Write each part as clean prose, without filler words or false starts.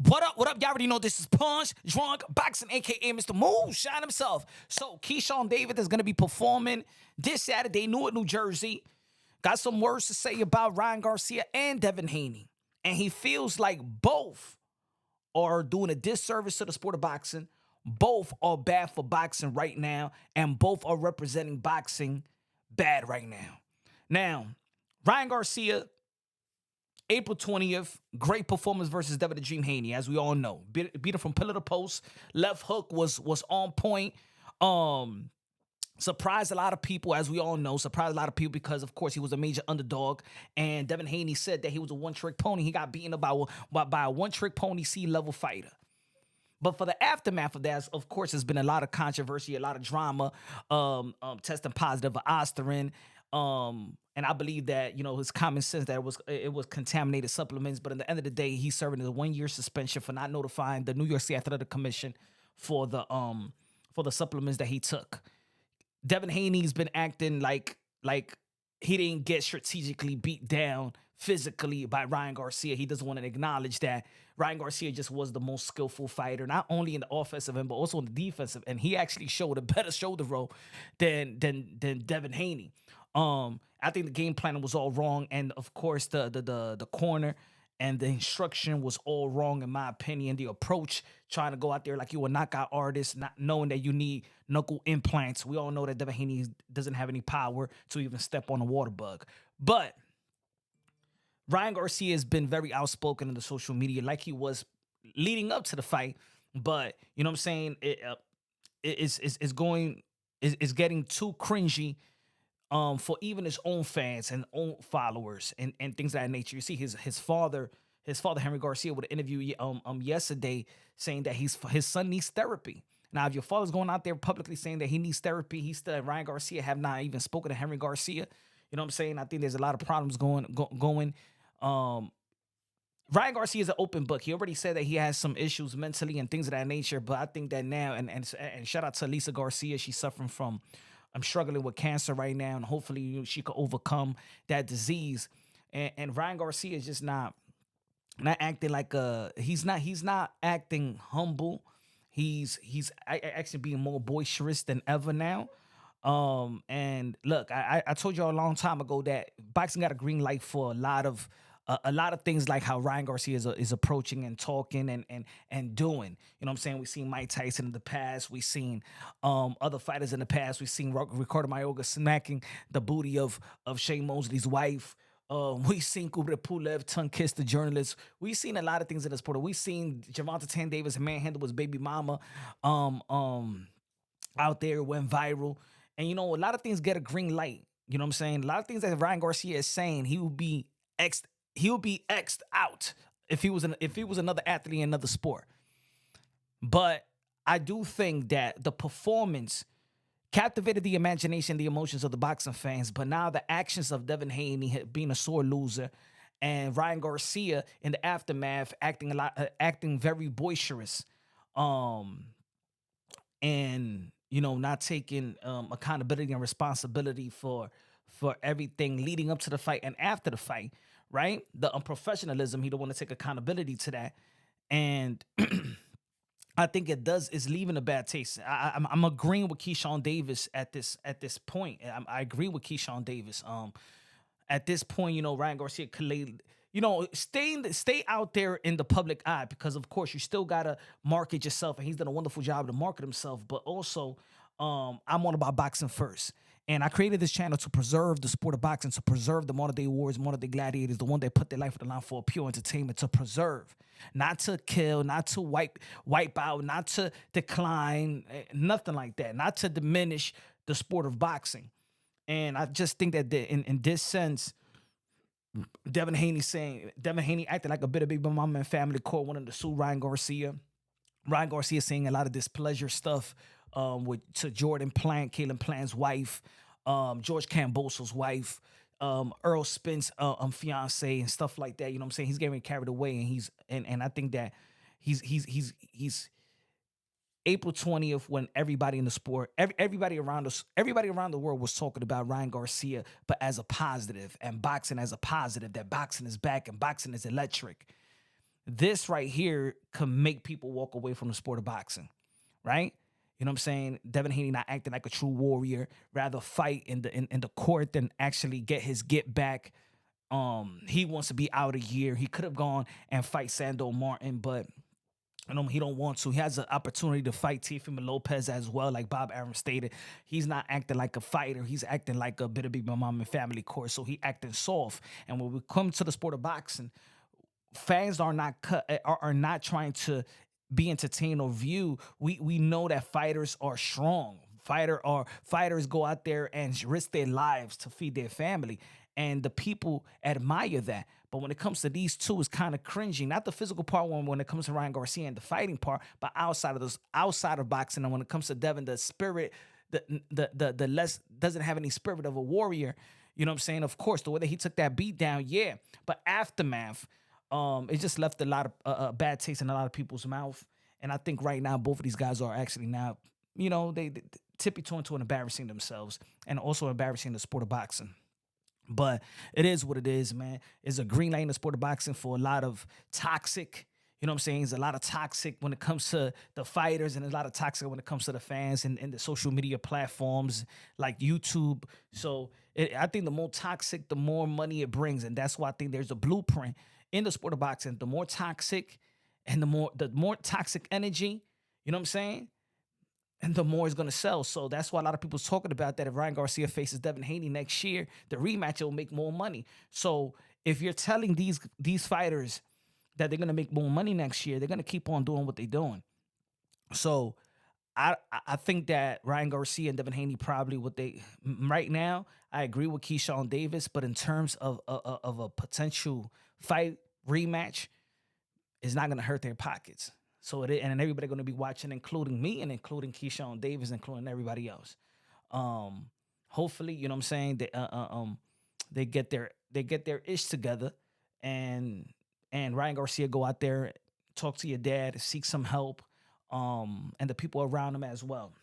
What up? What up? Y'all already know this is Punch Drunk Boxing, aka Mr. Moonshine himself. So Keyshawn David is gonna be performing this Saturday, Newark, New Jersey. Got some words to say about Ryan Garcia and Devin Haney, and he feels like both are doing a disservice to the sport of boxing. Both are bad for boxing right now, and both are representing boxing bad right now. Now, Ryan Garcia, April 20th, great performance versus Devin the Dream Haney, as we all know. Beat him from pillar to post. Left hook was on point. Um, Surprised a lot of people, as we all know. Surprised a lot of people because, of course, he was a major underdog. And Devin Haney said that he was a one-trick pony. He got beaten by a one-trick pony C-level fighter. But for the aftermath of that, of course, there's been a lot of controversy, a lot of drama, testing positive for Osterin. And I believe that, his common sense that it was contaminated supplements. But at the end of the day, he's serving a 1-year suspension for not notifying the New York State Athletic Commission for the supplements that he took. Devin Haney's been acting like he didn't get strategically beat down physically by Ryan Garcia. He doesn't want to acknowledge that Ryan Garcia just was the most skillful fighter, not only in the offensive end, but also in the defensive. And he actually showed a better shoulder roll than Devin Haney. I think the game plan was all wrong, and of course the corner and the instruction was all wrong in my opinion. The approach, trying to go out there like you a knockout artist, not knowing that you need knuckle implants. We all know that Devin Haney doesn't have any power to even step on a water bug. But Ryan Garcia has been very outspoken in the social media, like he was leading up to the fight. But you know what I'm saying? It's getting too cringy for even his own fans and own followers and things of that nature. You see his father Henry Garcia with an interview yesterday saying that his son needs therapy. Now, if your father's going out there publicly saying that he needs therapy, Ryan Garcia have not even spoken to Henry Garcia. You know what I'm saying? I think there's a lot of problems going. Ryan Garcia is an open book. He already said that he has some issues mentally and things of that nature. But I think that now, and shout out to Lisa Garcia, she's suffering from. I'm struggling with cancer right now, and hopefully she could overcome that disease. And Ryan Garcia is just not acting like he's not acting humble. He's actually being more boisterous than ever now. And look, I told y'all a long time ago that boxing got a green light for a lot of things, like how Ryan Garcia is approaching and talking and doing. You know what I'm saying? We've seen Mike Tyson in the past. We've seen other fighters in the past. We've seen Ricardo Mayorga smacking the booty of Shane Mosley's wife. We've seen Kubrat Pulev tongue kiss the journalist. We've seen a lot of things in this sport. We've seen Gervonta Tan Davis manhandle his baby mama out there, went viral. And, a lot of things get a green light. You know what I'm saying? A lot of things that Ryan Garcia is saying, he would be X'd out if he was another athlete in another sport. But I do think that the performance captivated the imagination, the emotions of the boxing fans. But now the actions of Devin Haney being a sore loser, and Ryan Garcia in the aftermath acting very boisterous, and not taking accountability and responsibility for everything leading up to the fight and after the fight. Right? The unprofessionalism, he don't want to take accountability to that. And I think it's leaving a bad taste. I'm agreeing with Keyshawn Davis at this point. I agree with Keyshawn Davis. At this point, Ryan Garcia could stay out there in the public eye, because of course you still gotta market yourself, and he's done a wonderful job to market himself. But also, I'm all about boxing first. And I created this channel to preserve the sport of boxing, to preserve the modern day wars, modern day gladiators, the one that put their life on the line for pure entertainment, to preserve, not to kill, not to wipe out, not to decline, nothing like that, not to diminish the sport of boxing. And I just think that in this sense, Devin Haney acted like a bit of big mama and family court, wanting to sue Ryan Garcia. Ryan Garcia saying a lot of displeasure stuff to Jordan Plant, Caleb Plant's wife, George Camboso's wife, Earl Spence fiance, and stuff like that. You know what I'm saying? He's getting carried away, and I think that he's April 20th, when everybody in the sport, everybody around us, everybody around the world was talking about Ryan Garcia, but as a positive, and boxing as a positive, that boxing is back and boxing is electric. this right here can make people walk away from the sport of boxing, right? You know what I'm saying? Devin Haney not acting like a true warrior, rather fight in the court than actually get his get back. He wants to be out a year. He could have gone and fight Sando Martin, but he don't want to. He has an opportunity to fight Teofimo Lopez as well, like Bob Arum stated. He's not acting like a fighter. He's acting like a bit of big mom and family court. So he acting soft. And when we come to the sport of boxing, fans are not trying to be entertained or view. We know that fighters are strong. Fighters go out there and risk their lives to feed their family, and the people admire that. But when it comes to these two, it's kind of cringy. Not the physical part when it comes to Ryan Garcia and the fighting part, but outside of boxing, and when it comes to Devin, the spirit, the less doesn't have any spirit of a warrior. You know what I'm saying? Of course, the way that he took that beat down, yeah. But aftermath, it just left a lot of bad taste in a lot of people's mouth. And I think right now both of these guys are actually now, they tippy-toeing to embarrassing themselves and also embarrassing the sport of boxing. But it is what it is, man. It's a green light in the sport of boxing for a lot of toxic. You know what I'm saying? There's a lot of toxic when it comes to the fighters, and there's a lot of toxic when it comes to the fans and the social media platforms like YouTube. So I think the more toxic, the more money it brings. And that's why I think there's a blueprint in the sport of boxing. The more toxic and the more toxic energy, you know what I'm saying? And the more it's going to sell. So that's why a lot of people's talking about that. If Ryan Garcia faces Devin Haney next year, the rematch will make more money. So if you're telling these fighters that they're going to make more money next year, they're going to keep on doing what they're doing. So I think that Ryan Garcia and Devin Haney probably right now, I agree with Keyshawn Davis, but in terms of a potential fight rematch, it's not going to hurt their pockets. So and everybody going to be watching, including me and including Keyshawn Davis, including everybody else. Hopefully, you know what I'm saying, they get their ish together, and Ryan Garcia go out there, talk to your dad, seek some help, and the people around him as well.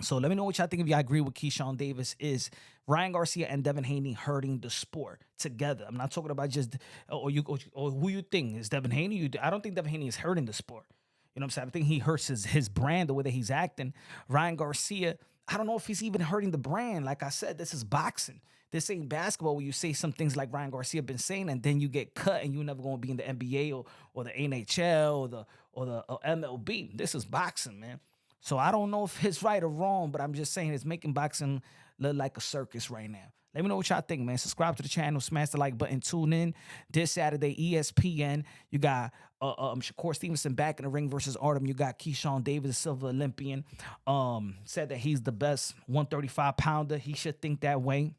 So let me know what y'all think. If y'all agree with Keyshawn Davis, is Ryan Garcia and Devin Haney hurting the sport together? I'm not talking about just or who you think is Devin Haney. I don't think Devin Haney is hurting the sport. You know what I'm saying? I think he hurts his brand, the way that he's acting. Ryan Garcia, I don't know if he's even hurting the brand. Like I said, this is boxing. This ain't basketball where you say some things like Ryan Garcia been saying, and then you get cut and you're never going to be in the NBA or the NHL or the MLB. This is boxing, man. So I don't know if it's right or wrong, but I'm just saying it's making boxing look like a circus right now. Let me know what y'all think, man. Subscribe to the channel, smash the like button, tune in this Saturday, ESPN. You got Shakur Stevenson back in the ring versus Artem. You got Keyshawn Davis, a silver Olympian. Said that he's the best 135 pounder. He should think that way.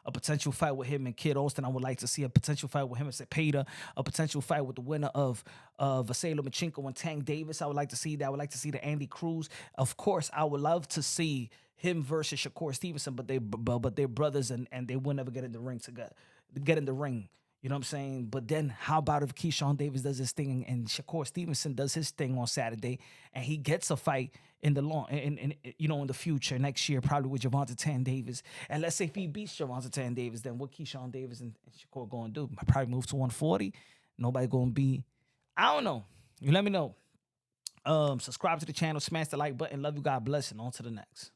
A potential fight with him and Kid Austin. I would like to see a potential fight with him and Cepeda. A potential fight with the winner of Vasily Lomachenko and Tank Davis. I would like to see that. I would like to see the Andy Cruz. Of course, I would love to see him versus Shakur Stevenson, but they're brothers and they will never get in the ring together. Get in the ring. You know what I'm saying? But then how about if Keyshawn Davis does his thing and Shakur Stevenson does his thing on Saturday and he gets a fight in the future next year, probably with Gervonta Tan Davis. And let's say if he beats Gervonta Tan Davis, then what Keyshawn Davis and Shakur going to do? Probably move to 140. Nobody going to be, I don't know. You let me know. Subscribe to the channel, smash the like button. Love you, God bless, and on to the next.